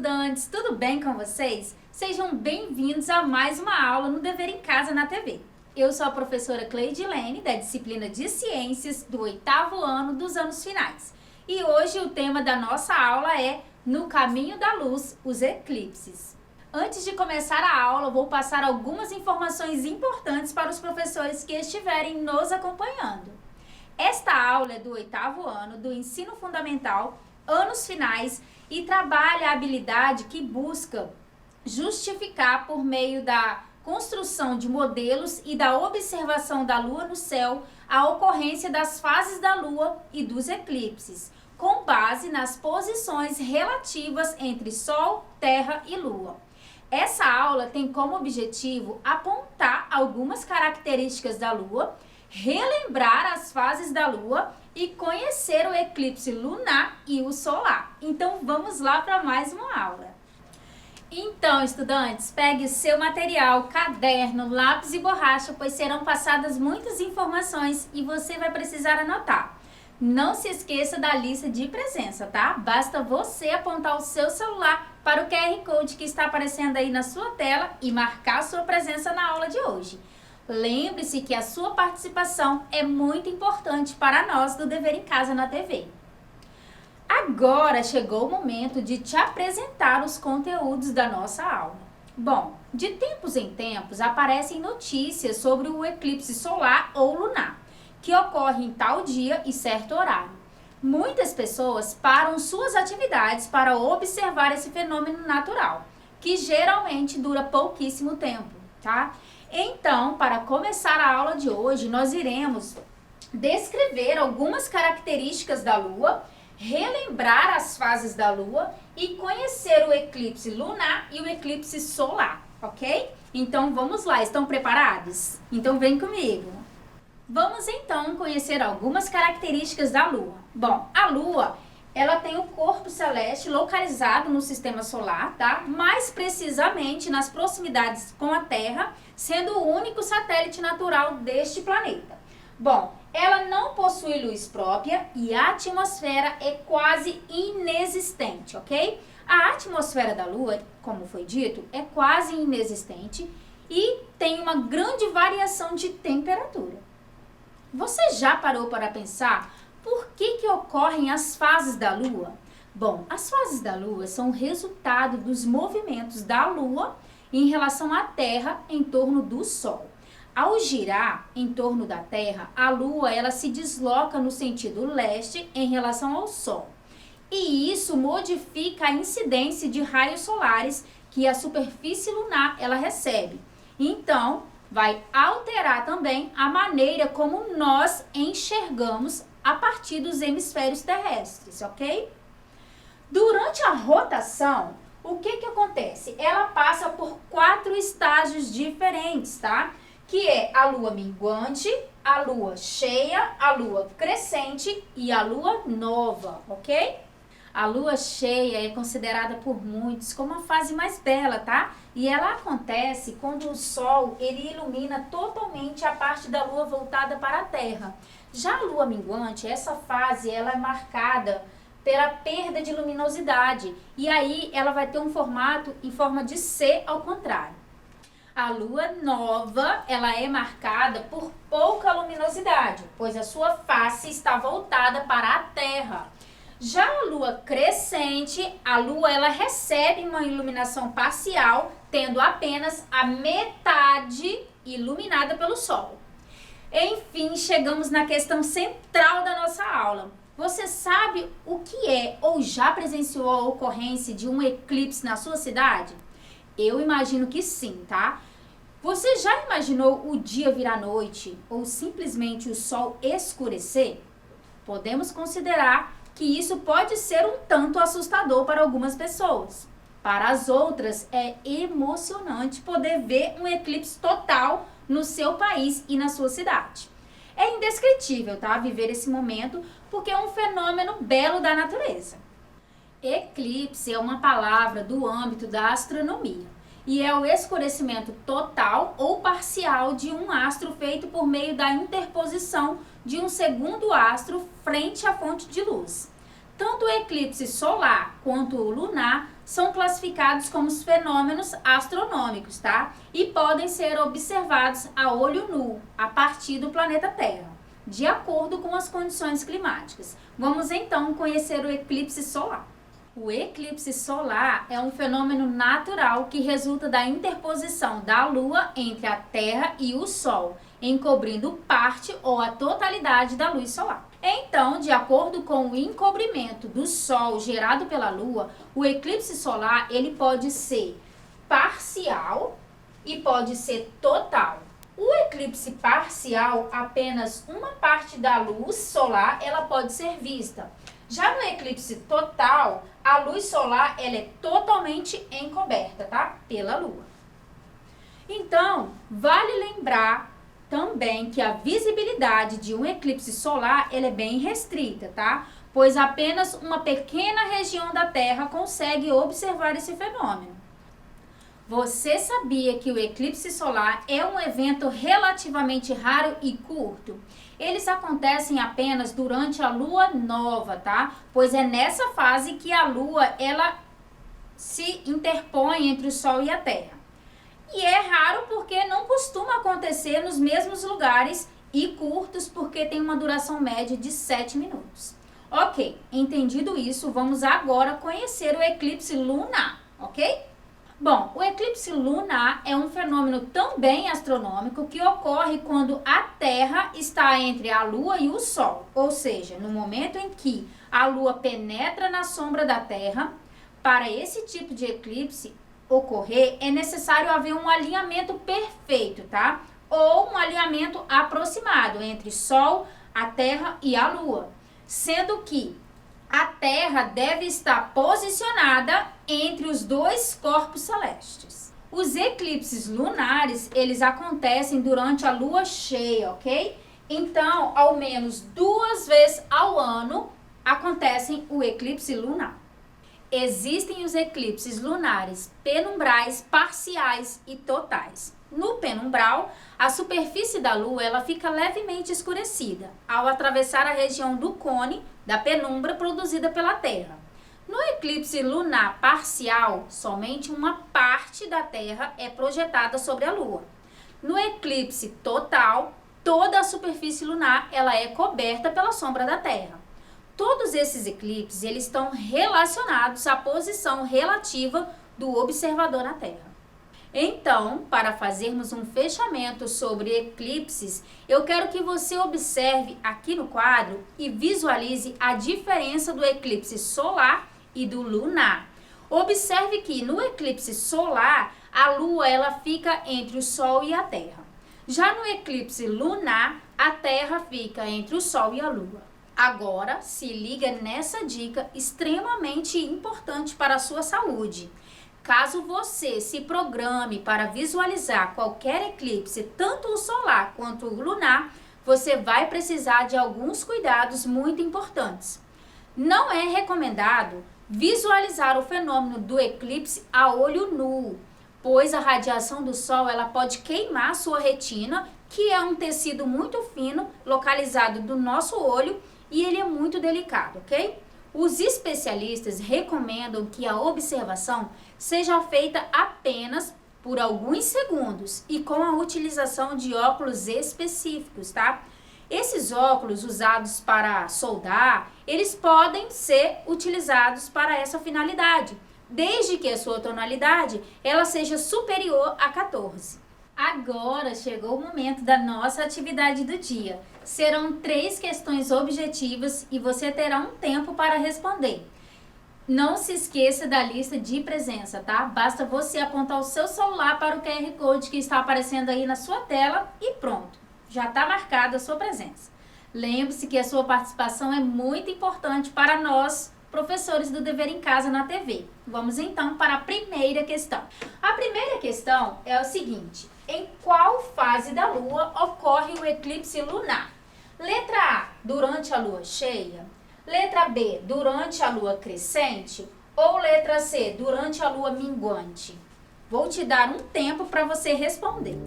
estudantes! Tudo bem com vocês? Sejam bem-vindos a mais uma aula no Dever em Casa na TV. Eu sou a professora Cleidilene, da disciplina de Ciências do 8º ano dos anos finais. E hoje o tema da nossa aula é No Caminho da Luz, os Eclipses. Antes de começar a aula, vou passar algumas informações importantes para os professores que estiverem nos acompanhando. Esta aula é do 8º ano do Ensino Fundamental, anos finais, e trabalha a habilidade que busca justificar por meio da construção de modelos e da observação da Lua no céu a ocorrência das fases da Lua e dos eclipses, com base nas posições relativas entre Sol, Terra e Lua. Essa aula tem como objetivo apontar algumas características da Lua, relembrar as fases da Lua e conhecer o eclipse lunar e o solar. Então vamos lá para mais uma aula. Então, estudantes, pegue o seu material, caderno, lápis e borracha, pois serão passadas muitas informações e você vai precisar anotar. Não se esqueça da lista de presença, tá? Basta você apontar o seu celular para o QR Code que está aparecendo aí na sua tela e marcar sua presença na aula de hoje. Lembre-se que a sua participação é muito importante para nós do Dever em Casa na TV. Agora chegou o momento de te apresentar os conteúdos da nossa aula. Bom, de tempos em tempos aparecem notícias sobre o eclipse solar ou lunar, que ocorre em tal dia e certo horário. Muitas pessoas param suas atividades para observar esse fenômeno natural, que geralmente dura pouquíssimo tempo, tá? Então, para começar a aula de hoje, nós iremos descrever algumas características da Lua, relembrar as fases da Lua e conhecer o eclipse lunar e o eclipse solar, ok? Então, vamos lá, estão preparados? Então, vem comigo. Vamos então conhecer algumas características da Lua. Bom, a Lua, ela tem o corpo celeste localizado no sistema solar, tá? Mais precisamente nas proximidades com a Terra, sendo o único satélite natural deste planeta. Bom, ela não possui luz própria e a atmosfera é quase inexistente, ok? A atmosfera da Lua, como foi dito, é quase inexistente e tem uma grande variação de temperatura. Você já parou para pensar por que ocorrem as fases da Lua? Bom, as fases da Lua são o resultado dos movimentos da Lua em relação à Terra em torno do Sol. Ao girar em torno da Terra, a Lua ela se desloca no sentido leste em relação ao Sol. E isso modifica a incidência de raios solares que a superfície lunar ela recebe. Então, vai alterar também a maneira como nós enxergamos a partir dos hemisférios terrestres, ok? Durante a rotação, o que acontece? Ela passa por 4 estágios diferentes, tá? Que é a lua minguante, a lua cheia, a lua crescente e a lua nova, ok? A lua cheia é considerada por muitos como a fase mais bela, tá? E ela acontece quando o Sol ele ilumina totalmente a parte da lua voltada para a Terra. Já a lua minguante, essa fase ela é marcada pela perda de luminosidade e aí ela vai ter um formato em forma de C ao contrário. A lua nova, ela é marcada por pouca luminosidade, pois a sua face está voltada para a Terra. Já a lua crescente, a lua ela recebe uma iluminação parcial, tendo apenas a metade iluminada pelo Sol. Enfim, chegamos na questão central da nossa aula. Você sabe o que é ou já presenciou a ocorrência de um eclipse na sua cidade? Eu imagino que sim, tá? Você já imaginou o dia virar noite ou simplesmente o sol escurecer? Podemos considerar que isso pode ser um tanto assustador para algumas pessoas. Para as outras, é emocionante poder ver um eclipse total no seu país e na sua cidade. É indescritível, tá? Viver esse momento porque é um fenômeno belo da natureza. Eclipse é uma palavra do âmbito da astronomia e é o escurecimento total ou parcial de um astro feito por meio da interposição de um segundo astro frente à fonte de luz. Tanto o eclipse solar quanto o lunar são classificados como os fenômenos astronômicos, tá? E podem ser observados a olho nu, a partir do planeta Terra, de acordo com as condições climáticas. Vamos então conhecer o eclipse solar. O eclipse solar é um fenômeno natural que resulta da interposição da Lua entre a Terra e o Sol, encobrindo parte ou a totalidade da luz solar. Então, de acordo com o encobrimento do Sol gerado pela Lua, o eclipse solar ele pode ser parcial e pode ser total. O eclipse parcial, apenas uma parte da luz solar ela pode ser vista. Já no eclipse total, a luz solar ela é totalmente encoberta, tá? Pela Lua. Então, vale lembrar também que a visibilidade de um eclipse solar ela é bem restrita, tá? Pois apenas uma pequena região da Terra consegue observar esse fenômeno. Você sabia que o eclipse solar é um evento relativamente raro e curto? Eles acontecem apenas durante a lua nova, tá? Pois é nessa fase que a lua ela se interpõe entre o Sol e a Terra. E é raro porque não costuma acontecer nos mesmos lugares e curtos porque tem uma duração média de 7 minutos. Ok, entendido isso, vamos agora conhecer o eclipse lunar, ok? Bom, o eclipse lunar é um fenômeno também astronômico que ocorre quando a Terra está entre a Lua e o Sol, ou seja, no momento em que a Lua penetra na sombra da Terra. Para esse tipo de eclipse ocorrer, é necessário haver um alinhamento perfeito, tá? Ou um alinhamento aproximado entre Sol, a Terra e a Lua, sendo que a Terra deve estar posicionada entre os dois corpos celestes. Os eclipses lunares, eles acontecem durante a lua cheia, ok? Então, ao menos 2 vezes ao ano, acontecem o eclipse lunar. Existem os eclipses lunares penumbrais, parciais e totais. No penumbral, a superfície da Lua ela fica levemente escurecida ao atravessar a região do cone da penumbra produzida pela Terra. No eclipse lunar parcial, somente uma parte da Terra é projetada sobre a Lua. No eclipse total, toda a superfície lunar ela é coberta pela sombra da Terra. Todos esses eclipses eles estão relacionados à posição relativa do observador na Terra. Então, para fazermos um fechamento sobre eclipses, eu quero que você observe aqui no quadro e visualize a diferença do eclipse solar e do lunar. Observe que no eclipse solar, a Lua ela fica entre o Sol e a Terra. Já no eclipse lunar, a Terra fica entre o Sol e a Lua. Agora, se liga nessa dica extremamente importante para a sua saúde. Caso você se programe para visualizar qualquer eclipse, tanto o solar quanto o lunar, você vai precisar de alguns cuidados muito importantes. Não é recomendado visualizar o fenômeno do eclipse a olho nu, pois a radiação do sol ela pode queimar sua retina, que é um tecido muito fino localizado do nosso olho, e ele é muito delicado, ok? Os especialistas recomendam que a observação seja feita apenas por alguns segundos e com a utilização de óculos específicos, tá? Esses óculos usados para soldar, eles podem ser utilizados para essa finalidade, desde que a sua tonalidade ela seja superior a 14. Agora chegou o momento da nossa atividade do dia. Serão 3 questões objetivas e você terá um tempo para responder. Não se esqueça da lista de presença, tá? Basta você apontar o seu celular para o QR Code que está aparecendo aí na sua tela e pronto, já está marcada a sua presença. Lembre-se que a sua participação é muito importante para nós, professores do Dever em Casa na TV. Vamos então para a primeira questão. A primeira questão é o seguinte: em qual fase da Lua ocorre o eclipse lunar? Letra A, durante a Lua cheia. Letra B, durante a Lua crescente. Ou letra C, durante a Lua minguante? Vou te dar um tempo para você responder.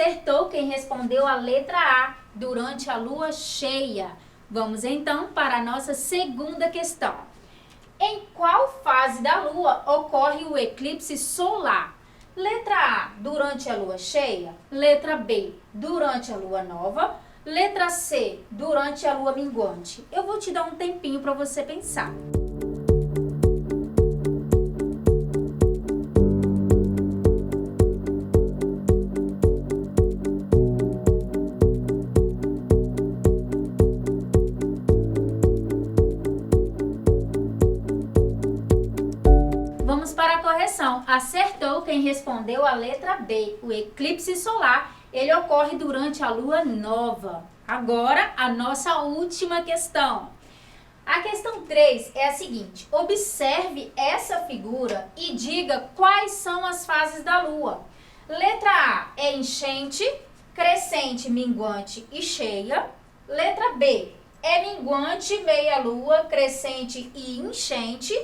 Acertou quem respondeu a letra A, durante a lua cheia. Vamos então para a nossa segunda questão. Em qual fase da lua ocorre o eclipse solar? Letra A, durante a lua cheia. Letra B, durante a lua nova. Letra C, durante a lua minguante. Eu vou te dar um tempinho para você pensar. Vamos para a correção. Acertou quem respondeu a letra B. O eclipse solar, ele ocorre durante a lua nova. Agora, a nossa última questão. A questão 3 é a seguinte. Observe essa figura e diga quais são as fases da lua. Letra A é enchente, crescente, minguante e cheia. Letra B é minguante, meia-lua, crescente e enchente.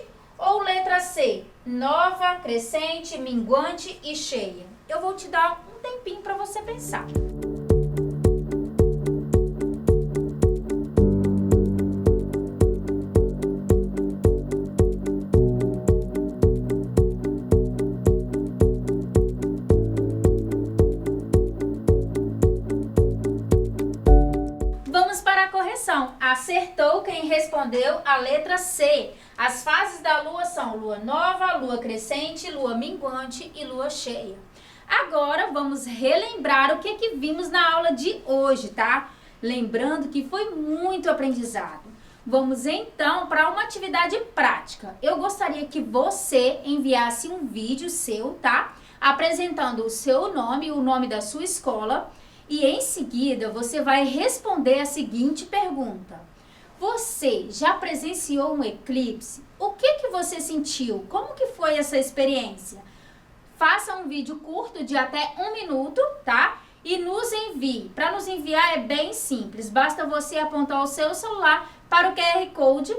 Ou letra C, nova, crescente, minguante e cheia. Eu vou te dar um tempinho para você pensar. Vamos para a correção. Acertou quem respondeu a letra C. As fases da lua são lua nova, lua crescente, lua minguante e lua cheia. Agora vamos relembrar o que vimos na aula de hoje, tá? Lembrando que foi muito aprendizado. Vamos então para uma atividade prática. Eu gostaria que você enviasse um vídeo seu, tá? Apresentando o seu nome e o nome da sua escola. E em seguida você vai responder a seguinte pergunta. Você já presenciou um eclipse? O que você sentiu? Como que foi essa experiência? Faça um vídeo curto de até 1 minuto, tá? E nos envie. Para nos enviar é bem simples. Basta você apontar o seu celular para o QR Code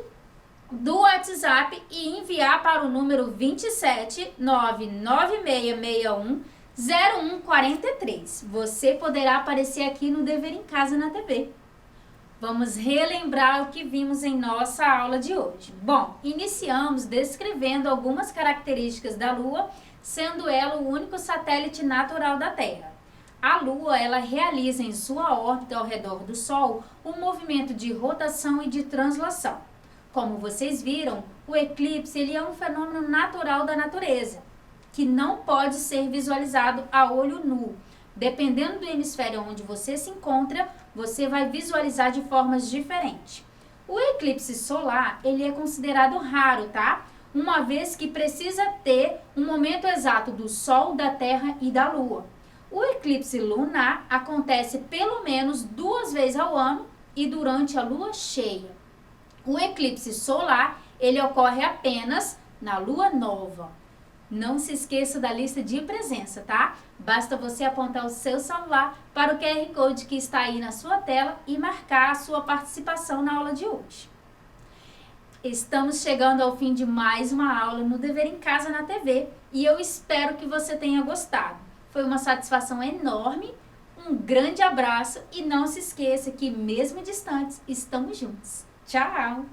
do WhatsApp e enviar para o número 27 99661 0143. Você poderá aparecer aqui no Dever em Casa na TV. Vamos relembrar o que vimos em nossa aula de hoje. Bom, iniciamos descrevendo algumas características da Lua, sendo ela o único satélite natural da Terra. A Lua, ela realiza em sua órbita ao redor do Sol um movimento de rotação e de translação. Como vocês viram, o eclipse ele é um fenômeno natural da natureza, que não pode ser visualizado a olho nu. Dependendo do hemisfério onde você se encontra, você vai visualizar de formas diferentes. O eclipse solar, ele é considerado raro, tá? Uma vez que precisa ter um momento exato do Sol, da Terra e da Lua. O eclipse lunar acontece pelo menos 2 vezes ao ano e durante a lua cheia. O eclipse solar, ele ocorre apenas na lua nova. Não se esqueça da lista de presença, tá? Basta você apontar o seu celular para o QR Code que está aí na sua tela e marcar a sua participação na aula de hoje. Estamos chegando ao fim de mais uma aula no Dever em Casa na TV e eu espero que você tenha gostado. Foi uma satisfação enorme, um grande abraço e não se esqueça que mesmo distantes, estamos juntos. Tchau!